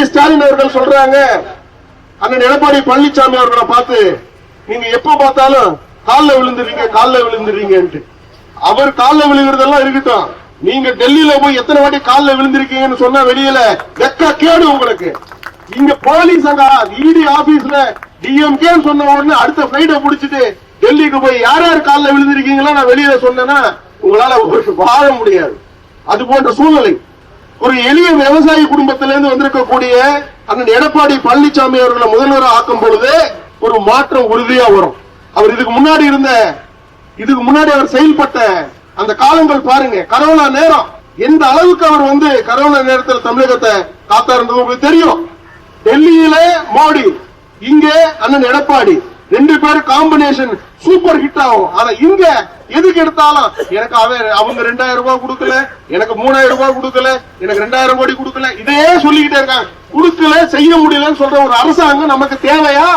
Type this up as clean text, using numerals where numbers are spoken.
உதயநிதி ஸ்டாலின் அவர்கள் சொல்றாங்க, அண்ணன் எடப்பாடி பழனிசாமி அவர்களை பார்த்து, நீங்க எப்ப பார்த்தாலும் காலில் விழுந்துறீங்க. அவர் காலில் விழுகிறதெல்லாம் இருக்கட்டும், நீங்க டெல்லியில போய் எத்தனை வாட்டி காலில் விழுந்திருக்கீங்கன்னு சொன்னா வெளியில வெக்க கேடு உங்களுக்கு. இங்க போலீஸ் இடி ஆபீஸ்ல டிஎம்கே சொன்ன உடனே அடுத்த பிளைட்ட புடிச்சிட்டு டெல்லிக்கு போய் யார் யார் காலில் விழுந்திருக்கீங்களா நான் வெளியில சொன்னேன்னா உங்களால வாழ முடியாது. அது போன்ற சூழ்நிலை. ஒரு எளிய விவசாய குடும்பத்திலிருந்து வந்திருக்கக்கூடிய அண்ணன் எடப்பாடி பழனிசாமி அவர்களை முதல்வராக ஆக்கும் பொழுது ஒரு மாற்றம் உறுதியா வரும். அவர் இதுக்கு முன்னாடி அவர் செயல்பட்ட அந்த காலங்கள் பாருங்க. கரோனா நேரம் எந்த அளவுக்கு அவர் கரோனா நேரத்தில் தமிழகத்தை காத்தாருன்றது உங்களுக்கு தெரியும். டெல்லியில மோடி, இங்க அண்ணன் எடப்பாடி, 2 பேரும் காம்பினேஷன் சூப்பர் ஹிட் ஆகும். ஆனா இங்க எதுக்கு எடுத்தாலும் எனக்கு அவங்க 2000 ரூபாய் கொடுக்கல, எனக்கு 3000 ரூபாய் கொடுக்கல, எனக்கு 2000 கோடி கொடுக்கல, இதே சொல்லிக்கிட்டே இருக்காங்க. கொடுக்கல, செய்ய முடியலன்னு சொல்ற ஒரு அரசாங்கம் நமக்கு தேவையா?